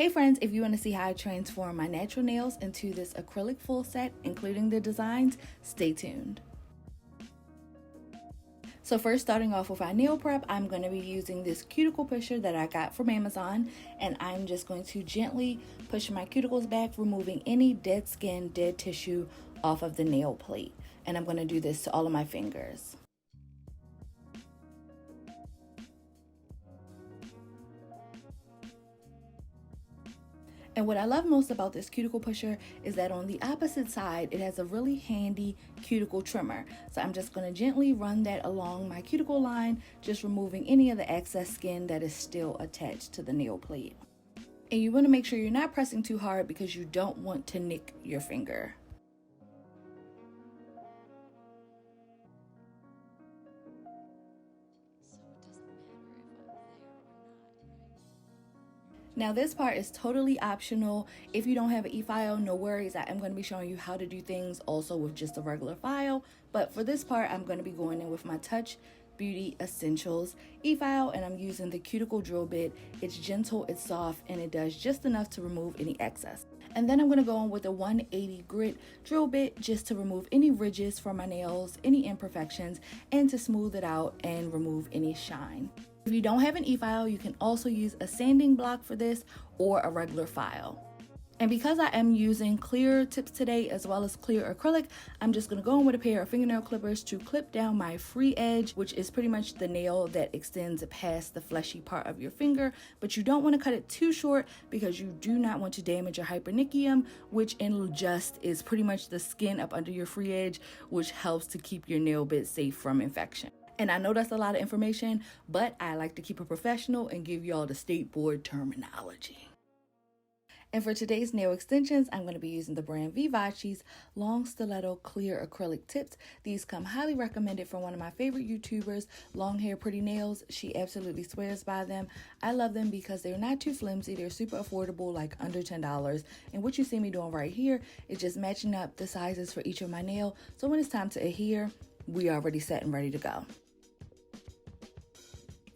Hey friends, if you want to see how I transform my natural nails into this acrylic full set, including the designs, stay tuned. So first, starting off with our nail prep, I'm going to be using this cuticle pusher that I got from Amazon, and I'm just going to gently push my cuticles back, removing any dead skin, dead tissue off of the nail plate. And I'm going to do this to all of my fingers. And what I love most about this cuticle pusher is that on the opposite side, it has a really handy cuticle trimmer. So I'm just going to gently run that along my cuticle line, just removing any of the excess skin that is still attached to the nail plate. And you want to make sure you're not pressing too hard because you don't want to nick your finger. Now this part is totally optional. If you don't have an e-file, no worries. I am going to be showing you how to do things also with just a regular file. But for this part, I'm going to be going in with my Touch Beauty Essentials e-file, and I'm using the cuticle drill bit. It's gentle, it's soft, and it does just enough to remove any excess. And then I'm going to go in with a 180 grit drill bit just to remove any ridges from my nails, any imperfections, and to smooth it out and remove any shine. If you don't have an e-file, you can also use a sanding block for this or a regular file. And because I am using clear tips today as well as clear acrylic, I'm just going to go in with a pair of fingernail clippers to clip down my free edge, which is pretty much the nail that extends past the fleshy part of your finger. But you don't want to cut it too short because you do not want to damage your hypernychium, which in just is pretty much the skin up under your free edge, which helps to keep your nail bit safe from infection. And I know that's a lot of information, but I like to keep it professional and give y'all the state board terminology. And for today's nail extensions, I'm going to be using the brand Vivace's long stiletto clear acrylic tips. These come highly recommended from one of my favorite YouTubers, Long Hair Pretty Nails. She absolutely swears by them. I love them because they're not too flimsy. They're super affordable, like under $10. And what you see me doing right here is just matching up the sizes for each of my nail. So when it's time to adhere, we are already set and ready to go.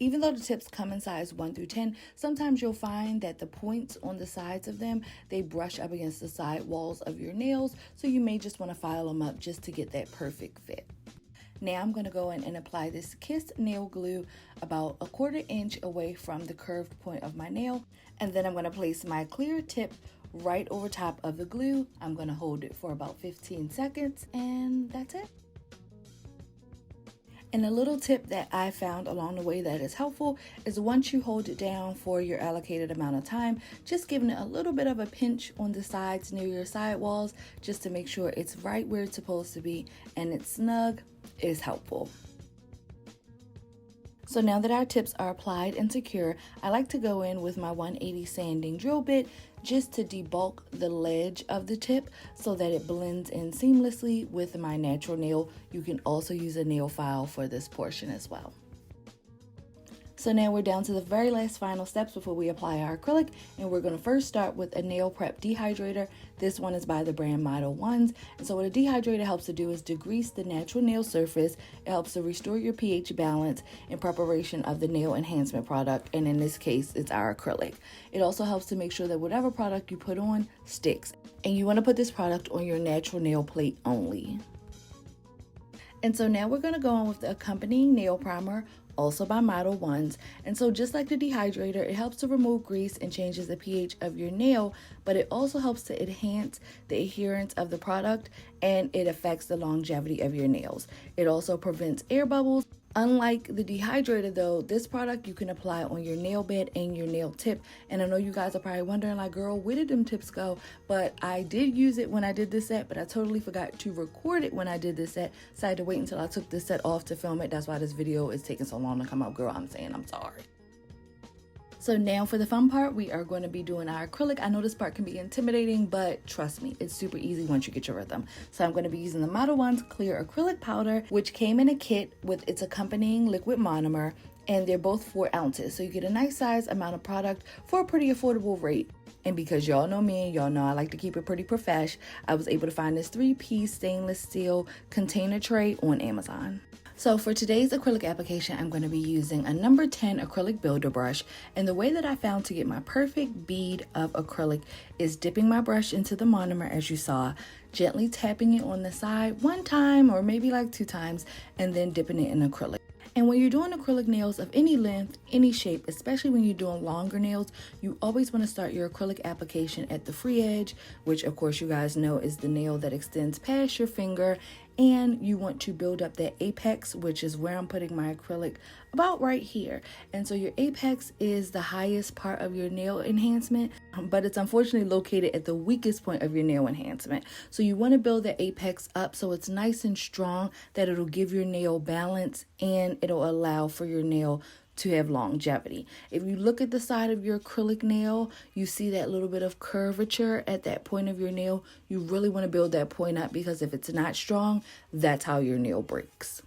Even though the tips come in size 1 through 10, sometimes you'll find that the points on the sides of them, they brush up against the side walls of your nails, so you may just want to file them up just to get that perfect fit. Now I'm going to go in and apply this Kiss nail glue about 1/4 inch away from the curved point of my nail, and then I'm going to place my clear tip right over top of the glue. I'm going to hold it for about 15 seconds, and that's it. And a little tip that I found along the way that is helpful is once you hold it down for your allocated amount of time, just giving it a little bit of a pinch on the sides near your side walls just to make sure it's right where it's supposed to be and it's snug is helpful. So now that our tips are applied and secure, I like to go in with my 180 sanding drill bit just to debulk the ledge of the tip so that it blends in seamlessly with my natural nail. You can also use a nail file for this portion as well. So now we're down to the very last final steps before we apply our acrylic, and we're going to first start with a nail prep dehydrator. This one is by the brand Model Ones, and so what a dehydrator helps to do is degrease the natural nail surface. It helps to restore your pH balance in preparation of the nail enhancement product, and in this case it's our acrylic. It also helps to make sure that whatever product you put on sticks, and you want to put this product on your natural nail plate only. And so now we're going to go on with the accompanying nail primer, also by Model Ones. And so just like the dehydrator, it helps to remove grease and changes the pH of your nail, but it also helps to enhance the adherence of the product, and it affects the longevity of your nails. It also prevents air bubbles. Unlike the dehydrator though, this product you can apply on your nail bed and your nail tip. And I know you guys are probably wondering, like, girl, where did them tips go? But I did use it when I did this set, but I totally forgot to record it when I did this set. So I had to wait until I took this set off to film it. That's why this video is taking so long to come out, girl. I'm sorry. So now for the fun part, we are going to be doing our acrylic. I know this part can be intimidating, but trust me, it's super easy once you get your rhythm. So I'm going to be using the Model Ones clear acrylic powder, which came in a kit with its accompanying liquid monomer, and they're both 4 ounces. So you get a nice size amount of product for a pretty affordable rate. And because y'all know me and y'all know I like to keep it pretty profesh, I was able to find this 3-piece stainless steel container tray on Amazon. So for today's acrylic application, I'm going to be using a number 10 acrylic builder brush. And the way that I found to get my perfect bead of acrylic is dipping my brush into the monomer, as you saw, gently tapping it on the side one time or maybe like 2 times, and then dipping it in acrylic. And when you're doing acrylic nails of any length, any shape, especially when you're doing longer nails, you always want to start your acrylic application at the free edge, which of course you guys know is the nail that extends past your finger. And you want to build up that apex, which is where I'm putting my acrylic, about right here. And so your apex is the highest part of your nail enhancement, but it's unfortunately located at the weakest point of your nail enhancement. So you want to build that apex up so it's nice and strong, that it'll give your nail balance and it'll allow for your nail to have longevity. If you look at the side of your acrylic nail, you see that little bit of curvature at that point of your nail. You really want to build that point up, because if it's not strong, that's how your nail breaks.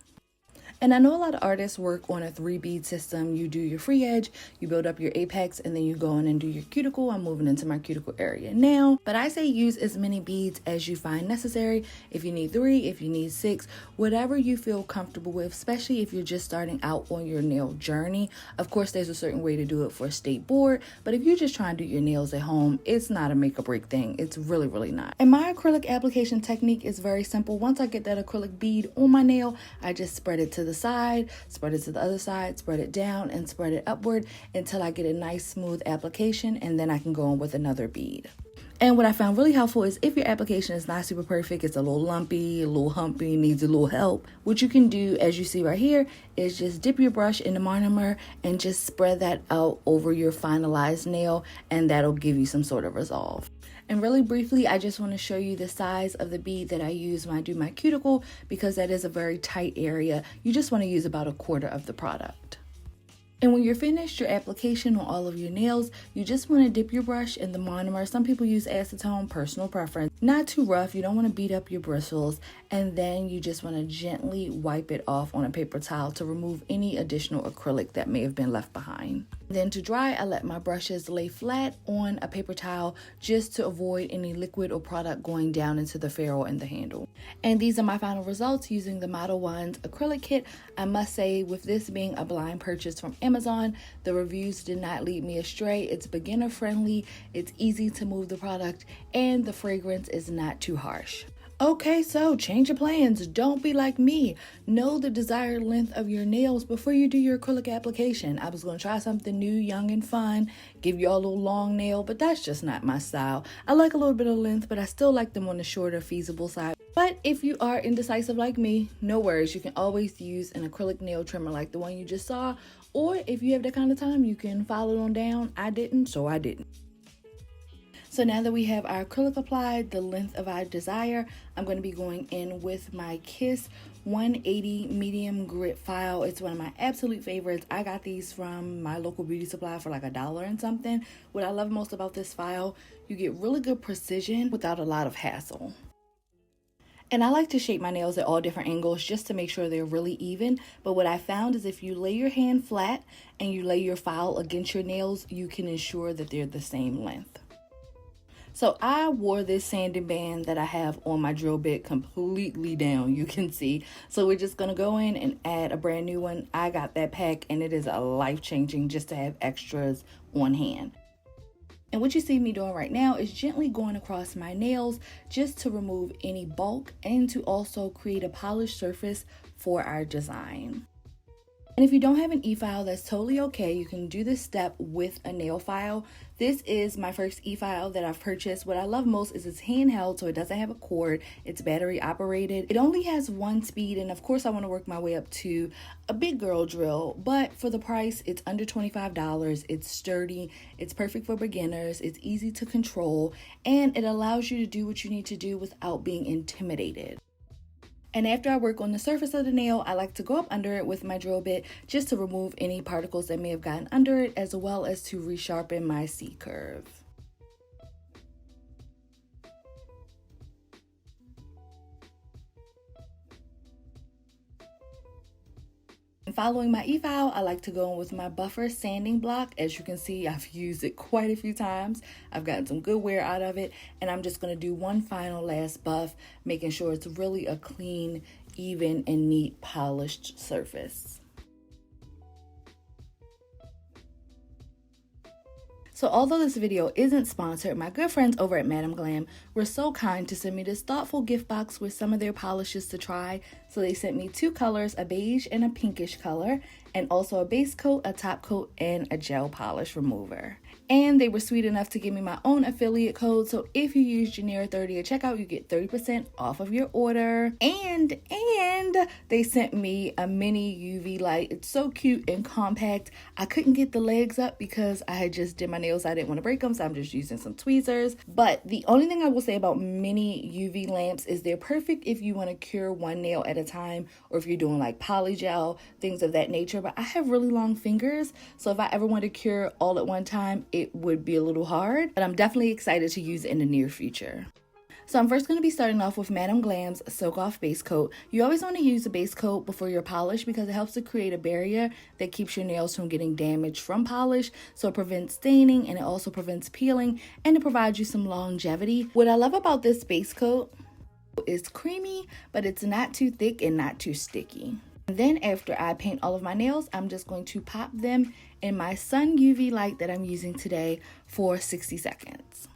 And I know a lot of artists work on a 3-bead system. You do your free edge, you build up your apex, and then you go in and do your cuticle. I'm moving into my cuticle area now, but I say use as many beads as you find necessary. If you need 3, if you need 6, whatever you feel comfortable with, especially if you're just starting out on your nail journey. Of course, there's a certain way to do it for a state board, but if you're just trying to do your nails at home, it's not a make or break thing. It's really, really not. And my acrylic application technique is very simple. Once I get that acrylic bead on my nail, I just spread it to the side, spread it to the other side, spread it down, and spread it upward until I get a nice smooth application, and then I can go in with another bead. And what I found really helpful is if your application is not super perfect, it's a little lumpy, a little humpy, needs a little help, what you can do, as you see right here, is just dip your brush in the monomer and just spread that out over your finalized nail, and that'll give you some sort of resolve. And really briefly, I just want to show you the size of the bead that I use when I do my cuticle, because that is a very tight area. You just want to use about 1/4 of the product. And when you're finished your application on all of your nails, you just want to dip your brush in the monomer. Some people use acetone, personal preference. Not too rough, you don't want to beat up your bristles. And then you just want to gently wipe it off on a paper towel to remove any additional acrylic that may have been left behind. Then to dry, I let my brushes lay flat on a paper towel just to avoid any liquid or product going down into the ferrule and the handle. And these are my final results using the Model 1's acrylic kit. I must say, with this being a blind purchase from Amazon, the reviews did not lead me astray. It's beginner friendly, it's easy to move the product, and the fragrance is not too harsh. Okay, so change your plans. Don't be like me. Know the desired length of your nails before you do your acrylic application. I was going to try something new, young, and fun, give you all a little long nail, but that's just not my style. I like a little bit of length, but I still like them on the shorter, feasible side. But if you are indecisive like me, no worries. You can always use an acrylic nail trimmer like the one you just saw, or if you have that kind of time, you can file it on down. I didn't, so I didn't. So now that we have our acrylic applied, the length of our desire, I'm going to be going in with my Kiss 180 medium grit file. It's one of my absolute favorites. I got these from my local beauty supply for like $1 and something. What I love most about this file, you get really good precision without a lot of hassle. And I like to shape my nails at all different angles just to make sure they're really even. But what I found is if you lay your hand flat and you lay your file against your nails, you can ensure that they're the same length. So I wore this sanding band that I have on my drill bit completely down, you can see. So we're just gonna go in and add a brand new one. I got that pack and it is a life-changing just to have extras on hand. And what you see me doing right now is gently going across my nails just to remove any bulk and to also create a polished surface for our design. And if you don't have an e-file, that's totally okay. You can do this step with a nail file. This is my first e-file that I've purchased. What I love most is it's handheld, so it doesn't have a cord. It's battery operated. It only has 1 speed, and of course I want to work my way up to a big girl drill, but for the price, it's under $25. It's sturdy, it's perfect for beginners, it's easy to control, and it allows you to do what you need to do without being intimidated. And after I work on the surface of the nail, I like to go up under it with my drill bit just to remove any particles that may have gotten under it, as well as to resharpen my C-curve. And following my e-file, I like to go in with my buffer sanding block. As you can see, I've used it quite a few times. I've gotten some good wear out of it, and I'm just going to do one final last buff, making sure it's really a clean, even and neat polished surface. So although this video isn't sponsored, my good friends over at Madam Glam were so kind to send me this thoughtful gift box with some of their polishes to try. So they sent me 2 colors, a beige and a pinkish color, and also a base coat, a top coat, and a gel polish remover. And they were sweet enough to give me my own affiliate code. So if you use Janera 30 at checkout, you get 30% off of your order. And they sent me a mini UV light. It's so cute and compact. I couldn't get the legs up because I had just did my nails. I didn't want to break them, so I'm just using some tweezers. But the only thing I will say about mini UV lamps is they're perfect if you want to cure one nail at a time, or if you're doing like polygel, things of that nature. But I have really long fingers, so if I ever want to cure all at one time, it would be a little hard. But I'm definitely excited to use it in the near future. So I'm first going to be starting off with Madam Glam's Soak Off Base Coat. You always want to use a base coat before your polish because it helps to create a barrier that keeps your nails from getting damaged from polish. So it prevents staining, and it also prevents peeling, and it provides you some longevity. What I love about this base coat is creamy, but it's not too thick and not too sticky. And then after I paint all of my nails, I'm just going to pop them in my sun UV light that I'm using today for 60 seconds.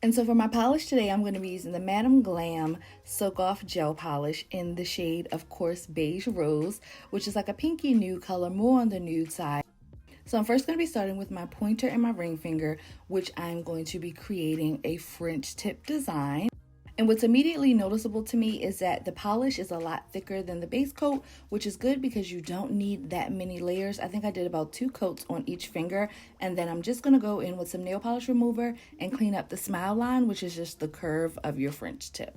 And so for my polish today, I'm going to be using the Madam Glam Soak Off Gel Polish in the shade, of course, Beige Rose, which is like a pinky nude color, more on the nude side. So I'm first going to be starting with my pointer and my ring finger, which I'm going to be creating a French tip design. And what's immediately noticeable to me is that the polish is a lot thicker than the base coat, which is good because you don't need that many layers. I think I did about 2 coats on each finger, and then I'm just going to go in with some nail polish remover and clean up the smile line, which is just the curve of your French tip.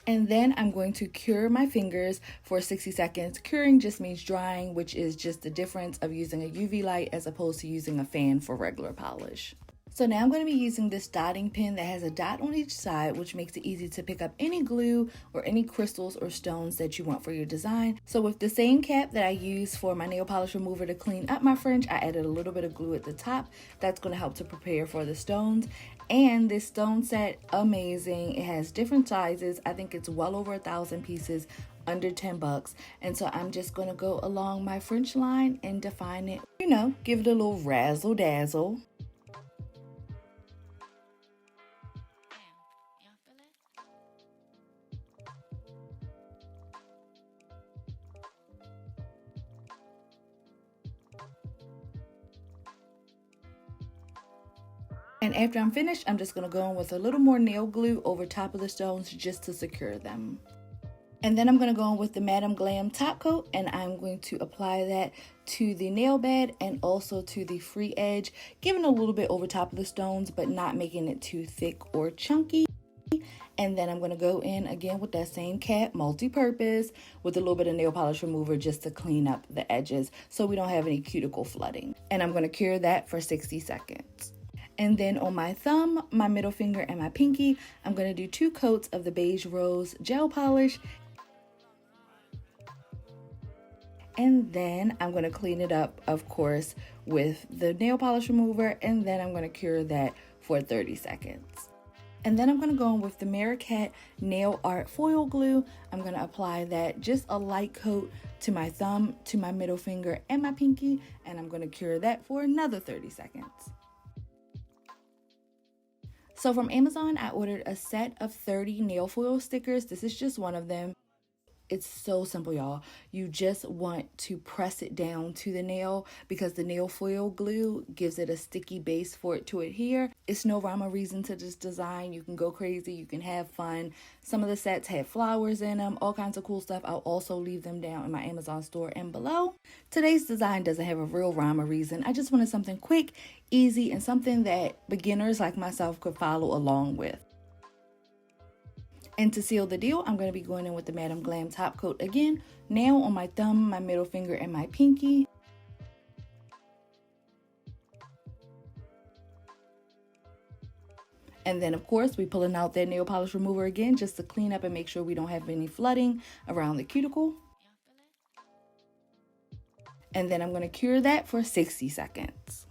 And then I'm going to cure my fingers for 60 seconds. Curing just means drying, which is just the difference of using a UV light as opposed to using a fan for regular polish. So now I'm going to be using this dotting pen that has a dot on each side, which makes it easy to pick up any glue or any crystals or stones that you want for your design. So with the same cap that I used for my nail polish remover to clean up my French, I added a little bit of glue at the top. That's going to help to prepare for the stones. And this stone set, amazing. It has different sizes. I think it's well over 1,000 pieces, under 10 bucks. And so I'm just going to go along my French line and define it, you know, give it a little razzle dazzle. And after I'm finished, I'm just going to go in with a little more nail glue over top of the stones just to secure them. And then I'm going to go in with the Madam Glam top coat, and I'm going to apply that to the nail bed and also to the free edge, giving a little bit over top of the stones, but not making it too thick or chunky. And then I'm going to go in again with that same cap, multi-purpose, with a little bit of nail polish remover just to clean up the edges so we don't have any cuticle flooding. And I'm going to cure that for 60 seconds. And then on my thumb, my middle finger, and my pinky, I'm going to do 2 coats of the Beige Rose gel polish. And then I'm going to clean it up, of course, with the nail polish remover. And then I'm going to cure that for 30 seconds. And then I'm going to go in with the Maricat Nail Art Foil Glue. I'm going to apply that, just a light coat, to my thumb, to my middle finger, and my pinky. And I'm going to cure that for another 30 seconds. So from Amazon, I ordered a set of 30 nail foil stickers. This is just one of them. It's so simple, y'all. You just want to press it down to the nail because the nail foil glue gives it a sticky base for it to adhere. It's no rhyme or reason to this design. You can go crazy. You can have fun. Some of the sets have flowers in them, all kinds of cool stuff. I'll also leave them down in my Amazon store and below. Today's design doesn't have a real rhyme or reason. I just wanted something quick, easy, and something that beginners like myself could follow along with. And to seal the deal, I'm going to be going in with the Madam Glam top coat again, now on my thumb, my middle finger, and my pinky. And then, of course, we're pulling out that nail polish remover again just to clean up and make sure we don't have any flooding around the cuticle. And then I'm going to cure that for 60 seconds.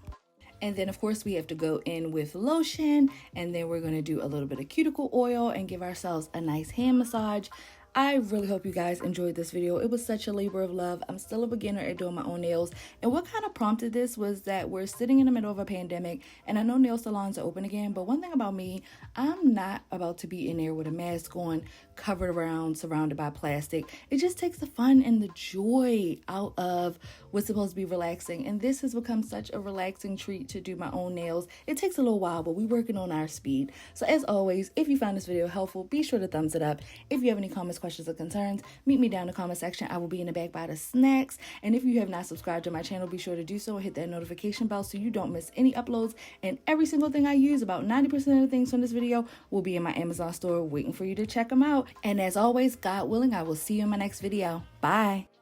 And then, of course, we have to go in with lotion, and then we're going to do a little bit of cuticle oil and give ourselves a nice hand massage. I really hope you guys enjoyed this video. It was such a labor of love. I'm still a beginner at doing my own nails. And what kind of prompted this was that we're sitting in the middle of a pandemic, and I know nail salons are open again, but one thing about me, I'm not about to be in there with a mask on, covered around, surrounded by plastic. It just takes the fun and the joy out of what's supposed to be relaxing. And this has become such a relaxing treat to do my own nails. It takes a little while, but we're working on our speed. So as always, if you found this video helpful, be sure to thumbs it up. If you have any comments, questions, or concerns, meet me down in the comment section. I will be in the back by the snacks. And if you have not subscribed to my channel, be sure to do so and hit that notification bell so you don't miss any uploads. And every single thing I use, about 90% of the things from this video, will be in my Amazon store waiting for you to check them out. And as always, God willing, I will see you in my next video. Bye.